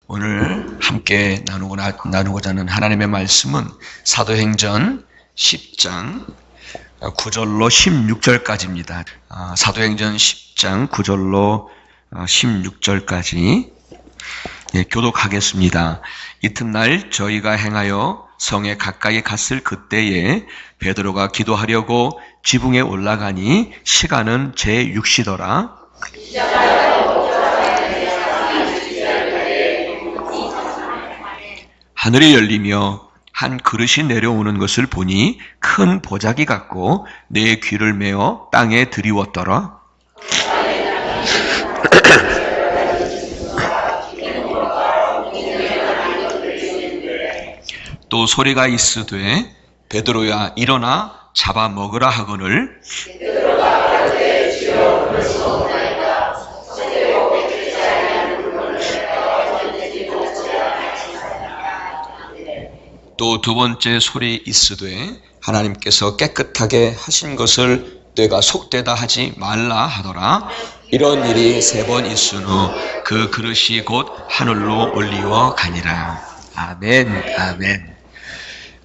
오늘 함께 나누고자 하는 하나님의 말씀은 사도행전 10장 9절로 16절까지입니다. 사도행전 10장 9절로 16절까지 교독하겠습니다. 이튿날 저희가 행하여 성에 가까이 갔을 그때에 베드로가 기도하려고 지붕에 올라가니 시간은 제6시더라. 하늘이 열리며 한 그릇이 내려오는 것을 보니 큰 보자기 같고 내 귀를 메어 땅에 들이웠더라. 또 소리가 있으되 베드로야 일어나 잡아 먹으라 하거늘 또 두 번째 소리 있으되 하나님께서 깨끗하게 하신 것을 내가 속되다 하지 말라 하더라. 이런 일이 3번 있은 후 그 그릇이 곧 하늘로 올리워 가니라. 아멘. 아멘.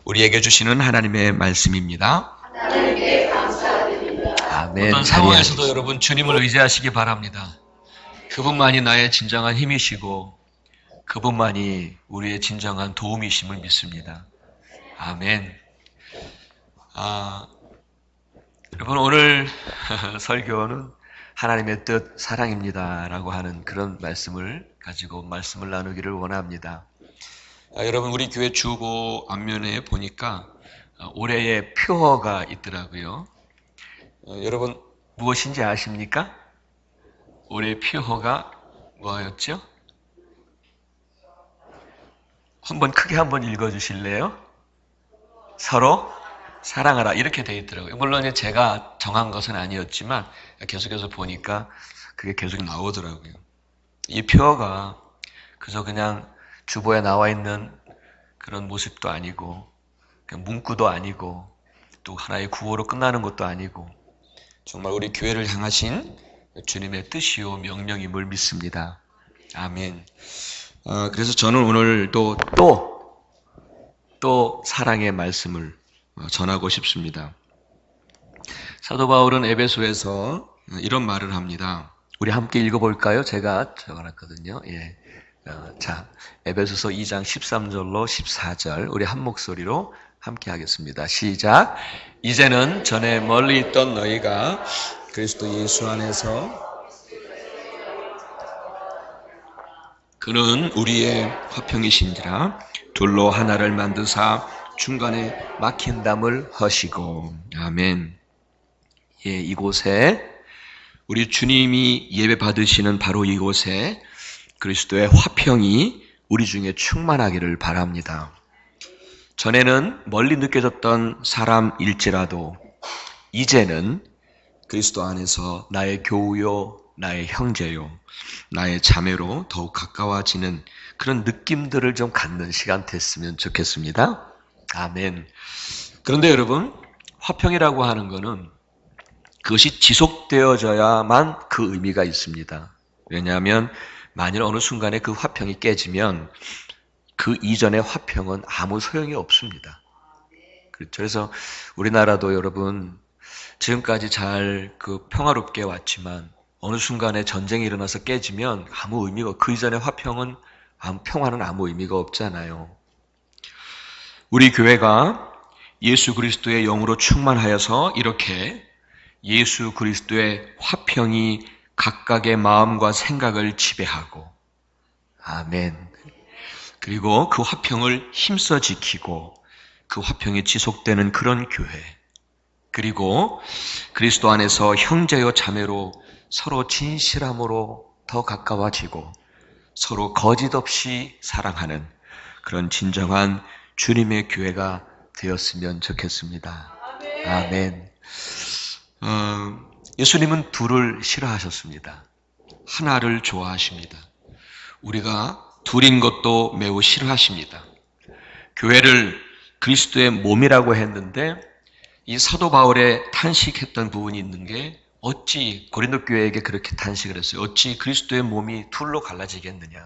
우리에게 주시는 하나님의 말씀입니다. 하나님께 감사드립니다. 아멘. 어떤 상황에서도 여러분 주님을 의지하시기 바랍니다. 그분만이 나의 진정한 힘이시고 그분만이 우리의 진정한 도움이심을 믿습니다. 아멘. 여러분 오늘 설교는 하나님의 뜻 사랑입니다 라고 하는 그런 말씀을 가지고 말씀을 나누기를 원합니다. 여러분 우리 교회 주보 앞면에 보니까 올해의 표어가 있더라고요. 여러분 무엇인지 아십니까? 올해의 표어가 뭐였죠? 크게 한번 읽어주실래요? 서로 사랑하라 이렇게 되어 있더라고요. 물론 제가 정한 것은 아니었지만 계속해서 보니까 그게 계속 나오더라고요. 이 표어가 그저 그냥 주보에 나와 있는 그런 모습도 아니고 그냥 문구도 아니고 또 하나의 구호로 끝나는 것도 아니고 정말 우리 교회를 향하신 주님의 뜻이요 명령임을 믿습니다. 아멘. 그래서 저는 오늘 또 사랑의 말씀을 전하고 싶습니다. 사도 바울은 에베소에서 이런 말을 합니다. 우리 함께 읽어볼까요? 제가 적어놨거든요. 예. 자, 에베소서 2장 13절로 14절 우리 한 목소리로 함께 하겠습니다. 시작. 이제는 전에 멀리 있던 너희가 그리스도 예수 안에서 그는 우리의 화평이신지라 둘로 하나를 만드사 중간에 막힌 담을 허시고. 아멘. 예, 이곳에 우리 주님이 예배 받으시는 바로 이곳에 그리스도의 화평이 우리 중에 충만하기를 바랍니다. 전에는 멀리 느껴졌던 사람일지라도 이제는 그리스도 안에서 나의 교우요, 나의 형제요, 나의 자매로 더욱 가까워지는 그런 느낌들을 좀 갖는 시간 됐으면 좋겠습니다. 아멘. 그런데 여러분, 화평이라고 하는 것은 그것이 지속되어져야만 그 의미가 있습니다. 왜냐하면 만일 어느 순간에 그 화평이 깨지면 그 이전의 화평은 아무 소용이 없습니다. 그렇죠. 그래서 우리나라도 여러분 지금까지 잘 평화롭게 왔지만 어느 순간에 전쟁이 일어나서 깨지면 아무 의미가 그 이전의 평화는 아무 의미가 없잖아요. 우리 교회가 예수 그리스도의 영으로 충만하여서 이렇게 예수 그리스도의 화평이 각각의 마음과 생각을 지배하고 아멘. 그리고 그 화평을 힘써 지키고 그 화평이 지속되는 그런 교회 그리고 그리스도 안에서 형제요 자매로 서로 진실함으로 더 가까워지고 서로 거짓 없이 사랑하는 그런 진정한 주님의 교회가 되었으면 좋겠습니다. 아멘. 예수님은 둘을 싫어하셨습니다. 하나를 좋아하십니다. 우리가 둘인 것도 매우 싫어하십니다. 교회를 그리스도의 몸이라고 했는데 이 사도 바울의 탄식했던 부분이 있는 게 어찌 고린도 교회에게 그렇게 탄식을 했어요. 어찌 그리스도의 몸이 둘로 갈라지겠느냐.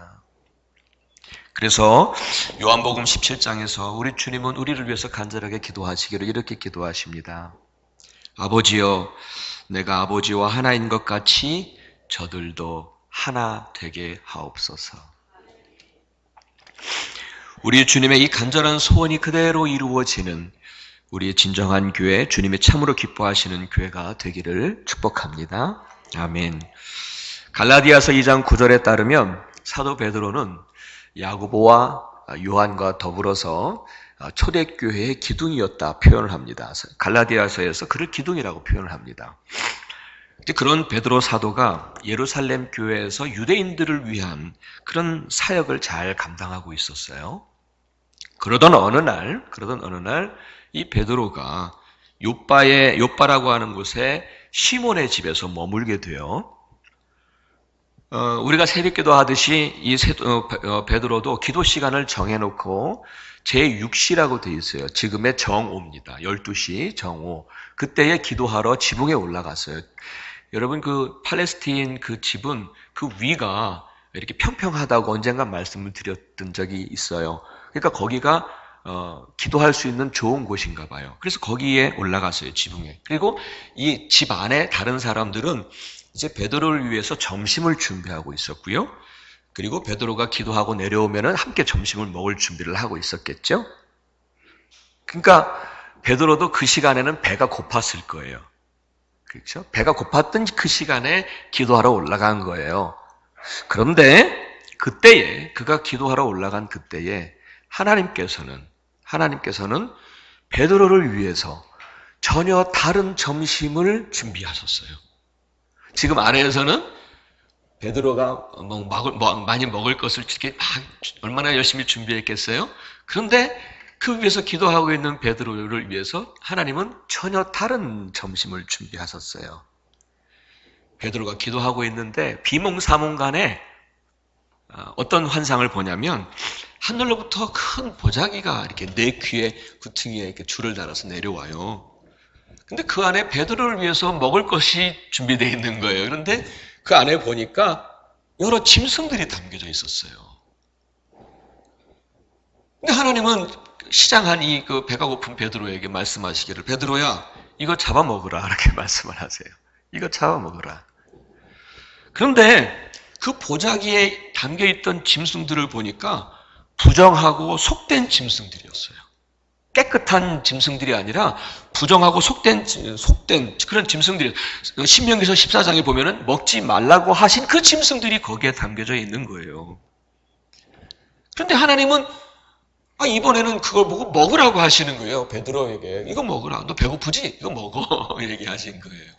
그래서 요한복음 17장에서 우리 주님은 우리를 위해서 간절하게 기도하시기를 이렇게 기도하십니다. 아버지여, 내가 아버지와 하나인 것 같이 저들도 하나 되게 하옵소서. 우리 주님의 이 간절한 소원이 그대로 이루어지는 우리의 진정한 교회, 주님이 참으로 기뻐하시는 교회가 되기를 축복합니다. 아멘. 갈라디아서 2장 9절에 따르면 사도 베드로는 야고보와 요한과 더불어서 초대교회의 기둥이었다 표현을 합니다. 갈라디아서에서 그를 기둥이라고 표현을 합니다. 그런 베드로 사도가 예루살렘 교회에서 유대인들을 위한 그런 사역을 잘 감당하고 있었어요. 그러던 어느 날 이 베드로가 요빠라고 하는 곳에 시몬의 집에서 머물게 돼요. 우리가 새벽기도 하듯이 이 베드로도 기도 시간을 정해놓고 제6시라고 되어 있어요. 지금의 정오입니다. 12시 정오. 그때에 기도하러 지붕에 올라갔어요. 여러분 그 팔레스틴 그 집은 그 위가 이렇게 평평하다고 언젠가 말씀을 드렸던 적이 있어요. 그러니까 거기가 기도할 수 있는 좋은 곳인가 봐요. 그래서 거기에 올라갔어요. 지붕에. 그리고 이 집 안에 다른 사람들은 이제 베드로를 위해서 점심을 준비하고 있었고요. 그리고 베드로가 기도하고 내려오면은 함께 점심을 먹을 준비를 하고 있었겠죠. 그러니까 베드로도 그 시간에는 배가 고팠을 거예요. 그렇죠? 배가 고팠던 그 시간에 기도하러 올라간 거예요. 그런데 그때에 그가 기도하러 올라간 그때에 하나님께서는 베드로를 위해서 전혀 다른 점심을 준비하셨어요. 지금 안에서는 베드로가 많이 먹을 것을 이렇게 얼마나 열심히 준비했겠어요? 그런데 그 위에서 기도하고 있는 베드로를 위해서 하나님은 전혀 다른 점심을 준비하셨어요. 베드로가 기도하고 있는데 비몽사몽간에 어떤 환상을 보냐면 하늘로부터 큰 보자기가 이렇게 내 귀에 구퉁이에 이렇게 줄을 달아서 내려와요. 근데 그 안에 베드로를 위해서 먹을 것이 준비되어 있는 거예요. 그런데 그 안에 보니까 여러 짐승들이 담겨져 있었어요. 근데 하나님은 시장한 이 배가 고픈 베드로에게 말씀하시기를 베드로야 이거 잡아먹으라 이렇게 말씀을 하세요. 이거 잡아먹으라. 그런데 그 보자기에 담겨있던 짐승들을 보니까 부정하고 속된 짐승들이었어요. 깨끗한 짐승들이 아니라 부정하고 속된 그런 짐승들이 신명기서 14장에 보면은 먹지 말라고 하신 그 짐승들이 거기에 담겨져 있는 거예요. 그런데 하나님은 이번에는 그걸 보고 먹으라고 하시는 거예요. 베드로에게. 이거 먹으라. 너 배고프지? 이거 먹어. 얘기하신 거예요.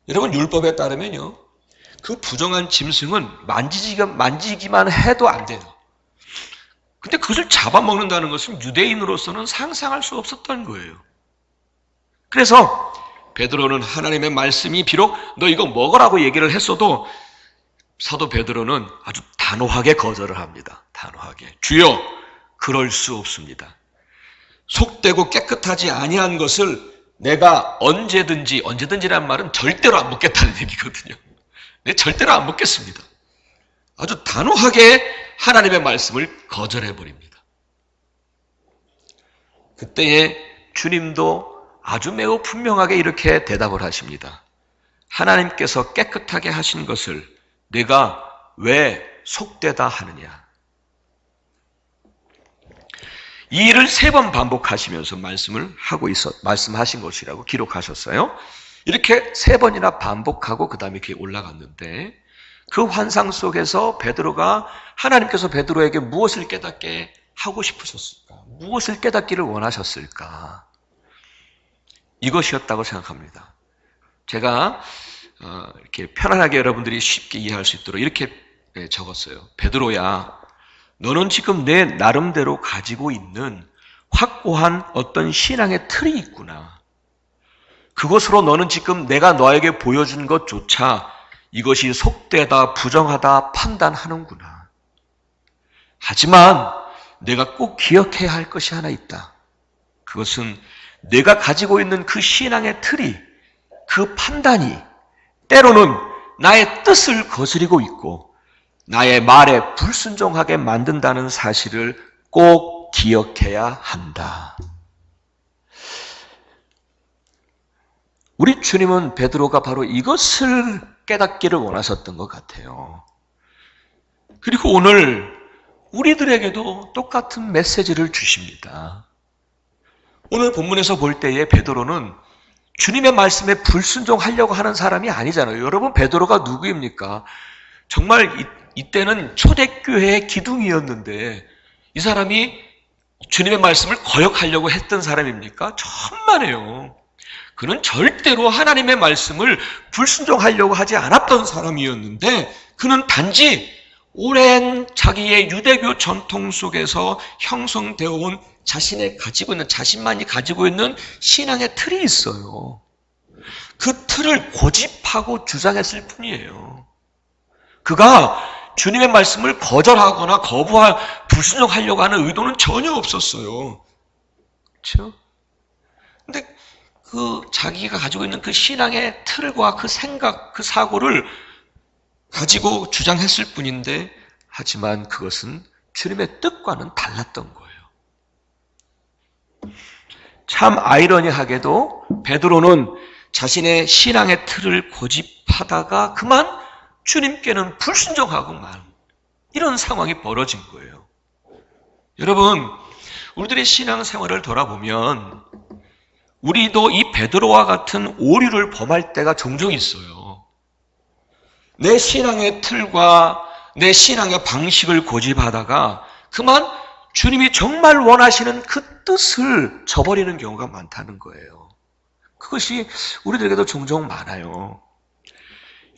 여러분 율법에 따르면요. 그 부정한 짐승은 만지기만 해도 안 돼요. 근데 그것을 잡아먹는다는 것은 유대인으로서는 상상할 수 없었던 거예요. 그래서 베드로는 하나님의 말씀이 비록 너 이거 먹으라고 얘기를 했어도 사도 베드로는 아주 단호하게 거절을 합니다. 단호하게. 주여, 그럴 수 없습니다. 속되고 깨끗하지 아니한 것을 내가 언제든지란 말은 절대로 안 먹겠다는 얘기거든요. 네, 절대로 안 먹겠습니다. 아주 단호하게 하나님의 말씀을 거절해버립니다. 그때에 주님도 아주 매우 분명하게 이렇게 대답을 하십니다. 하나님께서 깨끗하게 하신 것을 내가 왜 속되다 하느냐. 이 일을 3번 반복하시면서 말씀하신 것이라고 기록하셨어요. 이렇게 3번이나 반복하고 그 다음에 이렇게 올라갔는데 그 환상 속에서 베드로가 하나님께서 베드로에게 무엇을 깨닫게 하고 싶으셨을까? 무엇을 깨닫기를 원하셨을까? 이것이었다고 생각합니다. 제가 이렇게 편안하게 여러분들이 쉽게 이해할 수 있도록 이렇게 적었어요. 베드로야, 너는 지금 내 나름대로 가지고 있는 확고한 어떤 신앙의 틀이 있구나. 그것으로 너는 지금 내가 너에게 보여준 것조차 이것이 속되다, 부정하다 판단하는구나. 하지만 내가 꼭 기억해야 할 것이 하나 있다. 그것은 내가 가지고 있는 그 신앙의 틀이, 그 판단이 때로는 나의 뜻을 거스리고 있고 나의 말에 불순종하게 만든다는 사실을 꼭 기억해야 한다. 우리 주님은 베드로가 바로 이것을 깨닫기를 원하셨던 것 같아요. 그리고 오늘 우리들에게도 똑같은 메시지를 주십니다. 오늘 본문에서 볼 때에 베드로는 주님의 말씀에 불순종하려고 하는 사람이 아니잖아요. 여러분, 베드로가 누구입니까? 정말 이때는 초대교회의 기둥이었는데 이 사람이 주님의 말씀을 거역하려고 했던 사람입니까? 천만에요. 그는 절대로 하나님의 말씀을 불순종하려고 하지 않았던 사람이었는데 그는 단지 오랜 자기의 유대교 전통 속에서 형성되어 온 자신만이 가지고 있는 신앙의 틀이 있어요. 그 틀을 고집하고 주장했을 뿐이에요. 그가 주님의 말씀을 거절하거나 불순종하려고 하는 의도는 전혀 없었어요. 그렇죠? 근데 자기가 가지고 있는 그 신앙의 틀과 그 생각, 그 사고를 가지고 주장했을 뿐인데, 하지만 그것은 주님의 뜻과는 달랐던 거예요. 참 아이러니하게도 베드로는 자신의 신앙의 틀을 고집하다가 그만 주님께는 불순종하고만 이런 상황이 벌어진 거예요. 여러분, 우리들의 신앙생활을 돌아보면 우리도 이 베드로와 같은 오류를 범할 때가 종종 있어요. 내 신앙의 틀과 내 신앙의 방식을 고집하다가 그만 주님이 정말 원하시는 그 뜻을 저버리는 경우가 많다는 거예요. 그것이 우리들에게도 종종 많아요.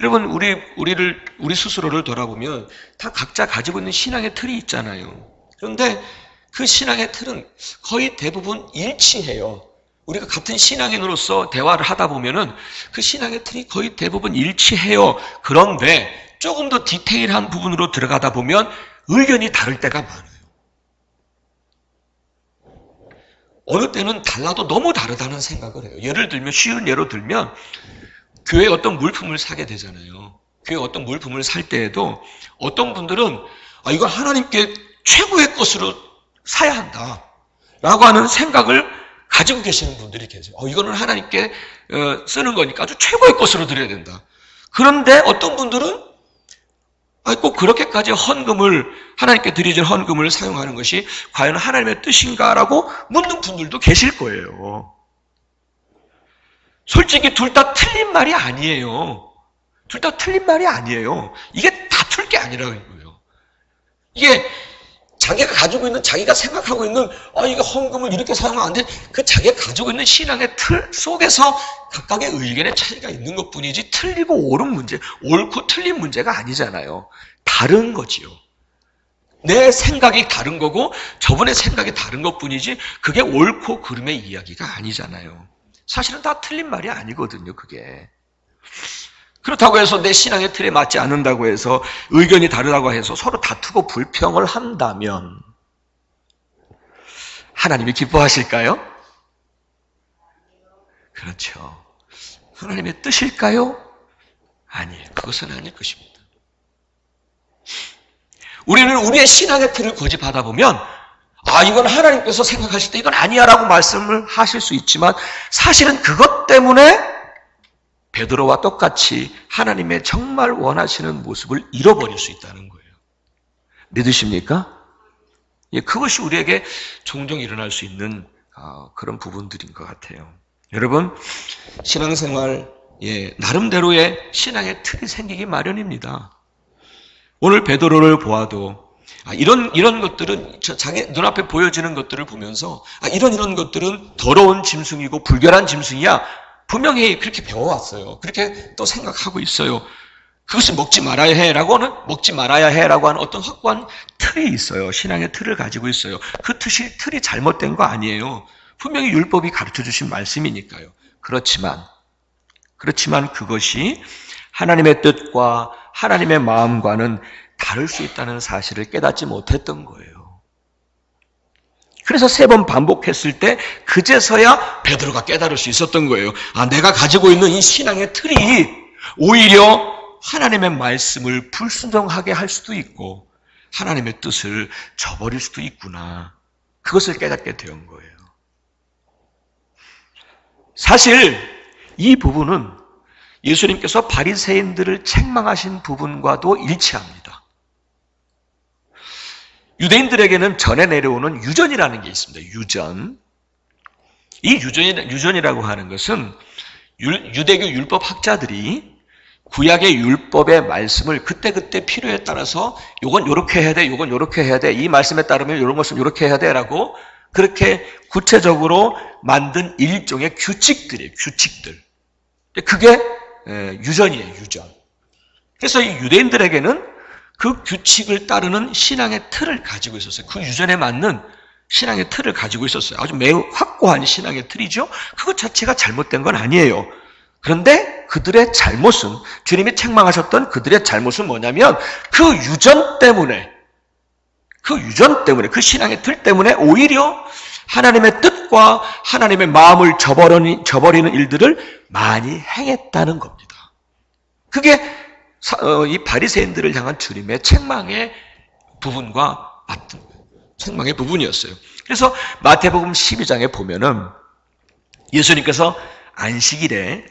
여러분, 우리 스스로를 돌아보면 다 각자 가지고 있는 신앙의 틀이 있잖아요. 그런데 그 신앙의 틀은 거의 대부분 일치해요. 우리가 같은 신앙인으로서 대화를 하다 보면은 그 신앙의 틀이 거의 대부분 일치해요. 그런데 조금 더 디테일한 부분으로 들어가다 보면 의견이 다를 때가 많아요. 어느 때는 달라도 너무 다르다는 생각을 해요. 예를 들면, 쉬운 예로 들면 교회에 어떤 물품을 사게 되잖아요. 교회에 어떤 물품을 살 때에도 어떤 분들은 이건 하나님께 최고의 것으로 사야 한다 라고 하는 생각을 가지고 계시는 분들이 계세요. 이거는 하나님께 쓰는 거니까 아주 최고의 것으로 드려야 된다. 그런데 어떤 분들은 꼭 그렇게까지 하나님께 드리는 헌금을 사용하는 것이 과연 하나님의 뜻인가라고 묻는 분들도 계실 거예요. 솔직히 둘 다 틀린 말이 아니에요. 둘 다 틀린 말이 아니에요. 이게 다툴 게 아니라는 거예요. 이게 자기가 가지고 있는, 자기가 생각하고 있는, 이거 헌금을 이렇게 사용하면 안 돼. 그 자기가 가지고 있는 신앙의 틀 속에서 각각의 의견의 차이가 있는 것 뿐이지 틀리고 옳은 문제, 옳고 틀린 문제가 아니잖아요. 다른 거지요. 내 생각이 다른 거고 저분의 생각이 다른 것 뿐이지 그게 옳고 그름의 이야기가 아니잖아요. 사실은 다 틀린 말이 아니거든요, 그게. 그렇다고 해서 내 신앙의 틀에 맞지 않는다고 해서 의견이 다르다고 해서 서로 다투고 불평을 한다면 하나님이 기뻐하실까요? 그렇죠. 하나님의 뜻일까요? 아니에요. 그것은 아닐 것입니다. 우리는 우리의 신앙의 틀을 고집하다 보면 이건 하나님께서 생각하실 때 이건 아니야 라고 말씀을 하실 수 있지만 사실은 그것 때문에 베드로와 똑같이 하나님의 정말 원하시는 모습을 잃어버릴 수 있다는 거예요. 믿으십니까? 그것이 우리에게 종종 일어날 수 있는 그런 부분들인 것 같아요. 여러분, 신앙생활 나름대로의 신앙의 틀이 생기기 마련입니다. 오늘 베드로를 보아도 이런 것들은 자기 눈앞에 보여지는 것들을 보면서 이런 것들은 더러운 짐승이고 불결한 짐승이야. 분명히 그렇게 배워왔어요. 그렇게 또 생각하고 있어요. 그것을 먹지 말아야 해라고 하는 어떤 확고한 틀이 있어요. 신앙의 틀을 가지고 있어요. 그 틀이 잘못된 거 아니에요. 분명히 율법이 가르쳐 주신 말씀이니까요. 그렇지만 그것이 하나님의 뜻과 하나님의 마음과는 다를 수 있다는 사실을 깨닫지 못했던 거예요. 그래서 3번 반복했을 때 그제서야 베드로가 깨달을 수 있었던 거예요. 내가 가지고 있는 이 신앙의 틀이 오히려 하나님의 말씀을 불순종하게 할 수도 있고 하나님의 뜻을 저버릴 수도 있구나. 그것을 깨닫게 된 거예요. 사실 이 부분은 예수님께서 바리새인들을 책망하신 부분과도 일치합니다. 유대인들에게는 전에 내려오는 유전이라는 게 있습니다. 유전. 이 유전이라고 하는 것은 유대교 율법 학자들이 구약의 율법의 말씀을 그때그때 필요에 따라서 요건 요렇게 해야 돼, 요건 요렇게 해야 돼, 이 말씀에 따르면 요런 것은 요렇게 해야 돼 라고 그렇게 구체적으로 만든 일종의 규칙들이에요. 규칙들. 그게 유전이에요. 유전. 그래서 이 유대인들에게는 그 규칙을 따르는 신앙의 틀을 가지고 있었어요. 그 유전에 맞는 신앙의 틀을 가지고 있었어요. 아주 매우 확고한 신앙의 틀이죠. 그것 자체가 잘못된 건 아니에요. 그런데 그들의 잘못은, 주님이 책망하셨던 그들의 잘못은 뭐냐면 그 유전 때문에, 그 신앙의 틀 때문에 오히려 하나님의 뜻과 하나님의 마음을 저버리는 일들을 많이 행했다는 겁니다. 그게 이 바리새인들을 향한 주님의 책망의 부분과 같은 거예요. 책망의 부분이었어요. 그래서 마태복음 12장에 보면은 예수님께서 안식일에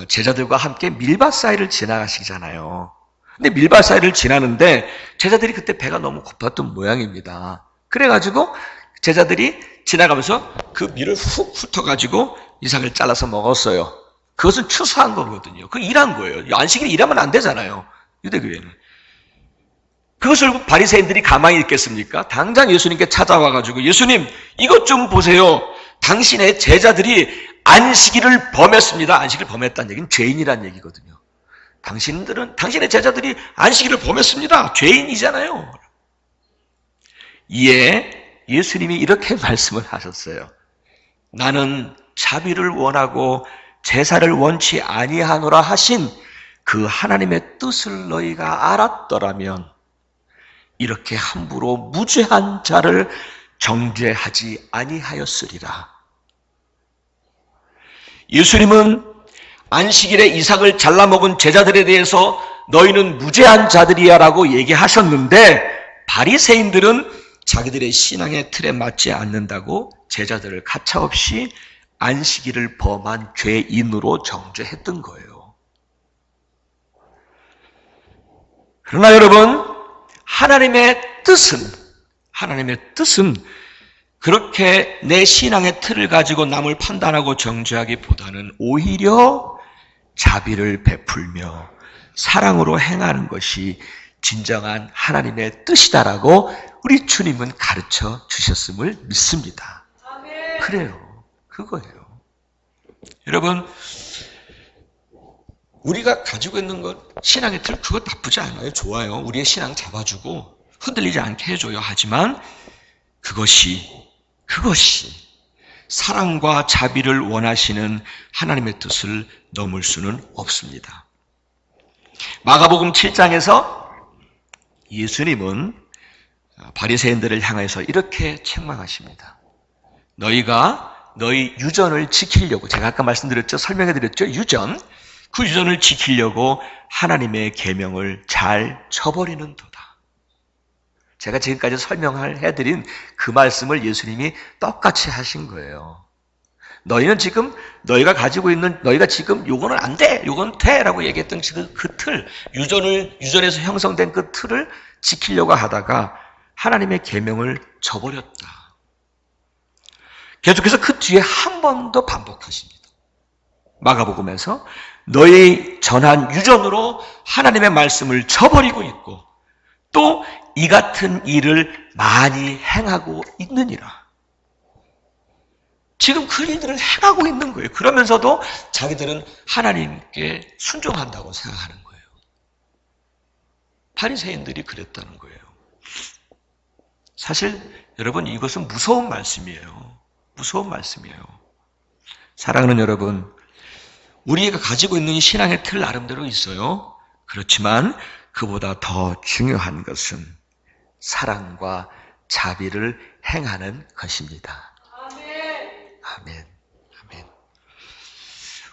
제자들과 함께 밀밭 사이를 지나가시잖아요. 근데 밀밭 사이를 지나는데 제자들이 그때 배가 너무 고팠던 모양입니다. 그래가지고 제자들이 지나가면서 그 밀을 훅 훑어가지고 이삭을 잘라서 먹었어요. 그것은 추수한 거거든요. 그 일한 거예요. 안식일에 일하면 안 되잖아요. 유대교회는. 그것을 바리새인들이 가만히 있겠습니까? 당장 예수님께 찾아와가지고 예수님 이것 좀 보세요. 당신의 제자들이 안식일을 범했습니다. 안식일을 범했다는 얘기는 죄인이라는 얘기거든요. 당신의 제자들이 안식일을 범했습니다. 죄인이잖아요. 이에 예수님이 이렇게 말씀을 하셨어요. 나는 자비를 원하고 제사를 원치 아니하노라 하신 그 하나님의 뜻을 너희가 알았더라면 이렇게 함부로 무죄한 자를 정죄하지 아니하였으리라. 예수님은 안식일에 이삭을 잘라 먹은 제자들에 대해서 너희는 무죄한 자들이야 라고 얘기하셨는데 바리새인들은 자기들의 신앙의 틀에 맞지 않는다고 제자들을 가차없이 안식일을 범한 죄인으로 정죄했던 거예요. 그러나 여러분, 하나님의 뜻은 그렇게 내 신앙의 틀을 가지고 남을 판단하고 정죄하기보다는 오히려 자비를 베풀며 사랑으로 행하는 것이 진정한 하나님의 뜻이다라고 우리 주님은 가르쳐 주셨음을 믿습니다. 그래요. 그거예요. 여러분, 우리가 가지고 있는 것, 신앙의 틀, 그거 나쁘지 않아요. 좋아요. 우리의 신앙 잡아주고 흔들리지 않게 해줘요. 하지만 그것이 사랑과 자비를 원하시는 하나님의 뜻을 넘을 수는 없습니다. 마가복음 7장에서 예수님은 바리새인들을 향해서 이렇게 책망하십니다. 너희가 너희 유전을 지키려고, 제가 아까 말씀드렸죠, 설명해드렸죠, 유전. 그 유전을 지키려고 하나님의 계명을 잘 저버리는도다. 제가 지금까지 설명해드린 그 말씀을 예수님이 똑같이 하신 거예요. 너희는 지금 너희가 지금 요거는 안 돼, 요건 돼라고 얘기했던 그 틀, 유전에서 형성된 그 틀을 지키려고 하다가 하나님의 계명을 저버렸다. 계속해서 그 뒤에 한 번 더 반복하십니다. 마가복음에서 너희 전한 유전으로 하나님의 말씀을 저버리고 있고 또 이 같은 일을 많이 행하고 있느니라. 지금 그 일들을 행하고 있는 거예요. 그러면서도 자기들은 하나님께 순종한다고 생각하는 거예요. 바리새인들이 그랬다는 거예요. 사실 여러분, 이것은 무서운 말씀이에요. 무서운 말씀이에요. 사랑하는 여러분, 우리가 가지고 있는 이 신앙의 틀 나름대로 있어요. 그렇지만 그보다 더 중요한 것은 사랑과 자비를 행하는 것입니다. 아멘. 아멘. 아멘.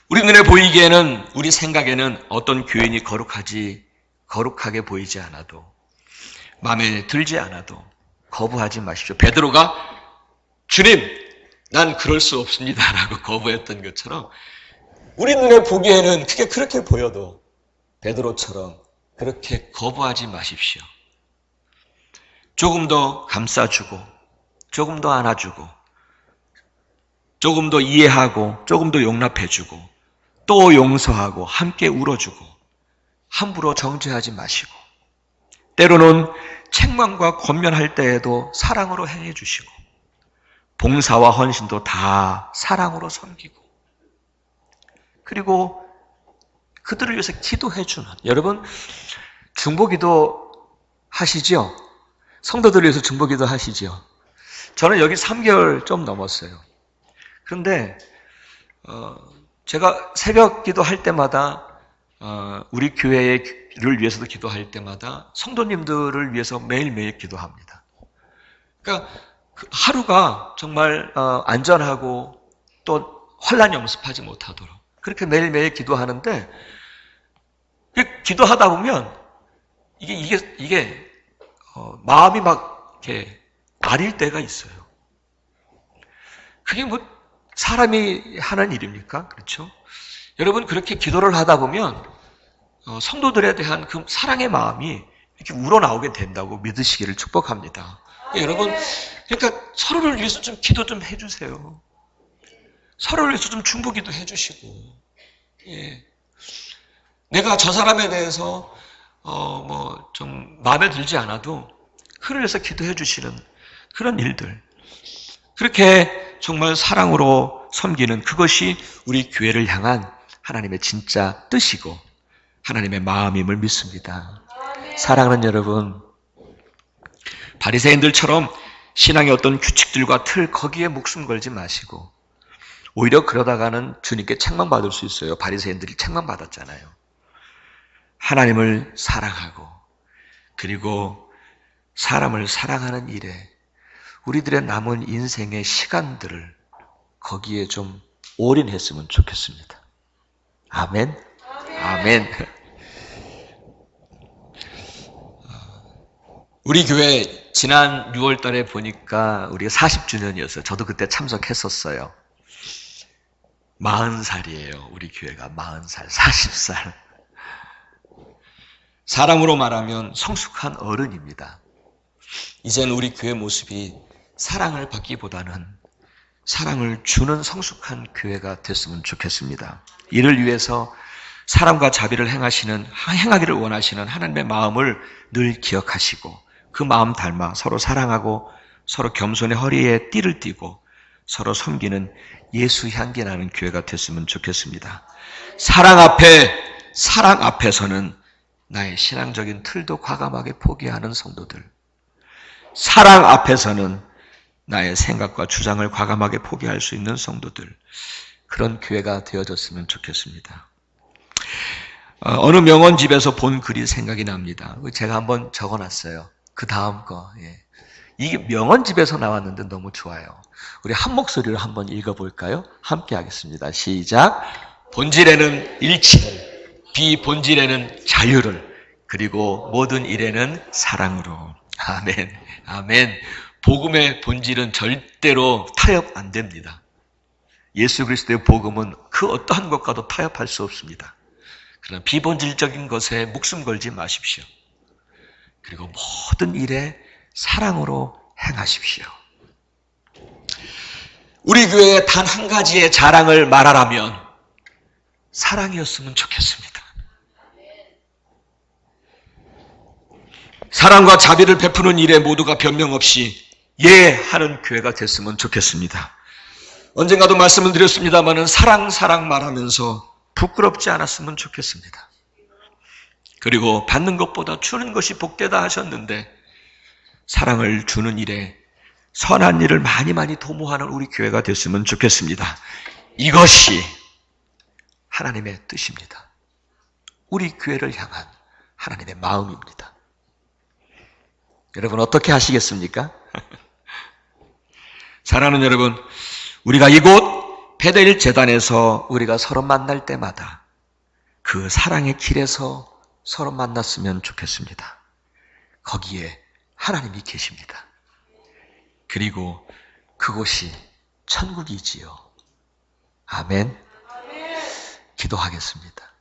우리 눈에 보이기에는, 우리 생각에는 어떤 교인이 거룩하게 보이지 않아도, 마음에 들지 않아도 거부하지 마십시오. 베드로가 주님, 난 그럴 수 없습니다 라고 거부했던 것처럼 우리 눈에 보기에는 그렇게 보여도 베드로처럼 그렇게 거부하지 마십시오. 조금 더 감싸주고, 조금 더 안아주고, 조금 더 이해하고, 조금 더 용납해주고, 또 용서하고, 함께 울어주고, 함부로 정죄하지 마시고, 때로는 책망과 권면할 때에도 사랑으로 행해주시고, 봉사와 헌신도 다 사랑으로 섬기고, 그리고 그들을 위해서 기도해주는, 여러분 중보기도 하시죠? 성도들을 위해서 중보기도 하시죠? 저는 여기 3개월 좀 넘었어요. 그런데 제가 새벽 기도할 때마다 우리 교회를 위해서도 기도할 때마다 성도님들을 위해서 매일매일 기도합니다. 그러니까 하루가 정말 안전하고 또 환난이 엄습하지 못하도록 그렇게 매일매일 기도하는데, 기도하다 보면 이게 마음이 막 이렇게 아릴 때가 있어요. 그게 뭐 사람이 하는 일입니까? 그렇죠? 여러분, 그렇게 기도를 하다 보면 성도들에 대한 그 사랑의 마음이 이렇게 우러나오게 된다고 믿으시기를 축복합니다. 여러분, 그러니까 서로를 위해서 좀 기도 좀 해주세요. 서로를 위해서 좀 중보기도 해주시고, 예. 내가 저 사람에 대해서 좀 마음에 들지 않아도 그를 위해서 기도해 주시는 그런 일들, 그렇게 정말 사랑으로 섬기는 그것이 우리 교회를 향한 하나님의 진짜 뜻이고 하나님의 마음임을 믿습니다. 사랑하는 여러분, 바리새인들처럼 신앙의 어떤 규칙들과 틀 거기에 목숨 걸지 마시고, 오히려 그러다가는 주님께 책망받을 수 있어요. 바리새인들이 책망받았잖아요. 하나님을 사랑하고 그리고 사람을 사랑하는 일에 우리들의 남은 인생의 시간들을 거기에 좀 올인했으면 좋겠습니다. 아멘. 아멘. 우리 교회 지난 6월 달에 보니까 우리가 40주년이었어요. 저도 그때 참석했었어요. 40살이에요. 우리 교회가 40살, 40살. 사람으로 말하면 성숙한 어른입니다. 이제는 우리 교회 모습이 사랑을 받기보다는 사랑을 주는 성숙한 교회가 됐으면 좋겠습니다. 이를 위해서 사랑과 자비를 행하기를 원하시는 하나님의 마음을 늘 기억하시고 그 마음 닮아 서로 사랑하고 서로 겸손의 허리에 띠를 띠고 서로 섬기는 예수 향기 나는 교회가 됐으면 좋겠습니다. 사랑 앞에서는 나의 신앙적인 틀도 과감하게 포기하는 성도들, 사랑 앞에서는 나의 생각과 주장을 과감하게 포기할 수 있는 성도들, 그런 교회가 되어졌으면 좋겠습니다. 어느 명언집에서 본 글이 생각이 납니다. 제가 한번 적어놨어요. 그 다음 거. 예. 이게 명언집에서 나왔는데 너무 좋아요. 우리 한 목소리로 한번 읽어볼까요? 함께 하겠습니다. 시작. 본질에는 일치를, 비본질에는 자유를, 그리고 모든 일에는 사랑으로. 아멘. 아멘. 복음의 본질은 절대로 타협 안 됩니다. 예수 그리스도의 복음은 그 어떠한 것과도 타협할 수 없습니다. 그러나 비본질적인 것에 목숨 걸지 마십시오. 그리고 모든 일에 사랑으로 행하십시오. 우리 교회의 단 한 가지의 자랑을 말하라면 사랑이었으면 좋겠습니다. 사랑과 자비를 베푸는 일에 모두가 변명 없이 예 하는 교회가 됐으면 좋겠습니다. 언젠가도 말씀을 드렸습니다마는 사랑 말하면서 부끄럽지 않았으면 좋겠습니다. 그리고 받는 것보다 주는 것이 복되다 하셨는데 사랑을 주는 일에 선한 일을 많이 도모하는 우리 교회가 됐으면 좋겠습니다. 이것이 하나님의 뜻입니다. 우리 교회를 향한 하나님의 마음입니다. 여러분 어떻게 하시겠습니까? 사랑하는 여러분, 우리가 이곳 베델 제단에서 우리가 서로 만날 때마다 그 사랑의 길에서 서로 만났으면 좋겠습니다. 거기에 하나님이 계십니다. 그리고 그곳이 천국이지요. 아멘. 기도하겠습니다.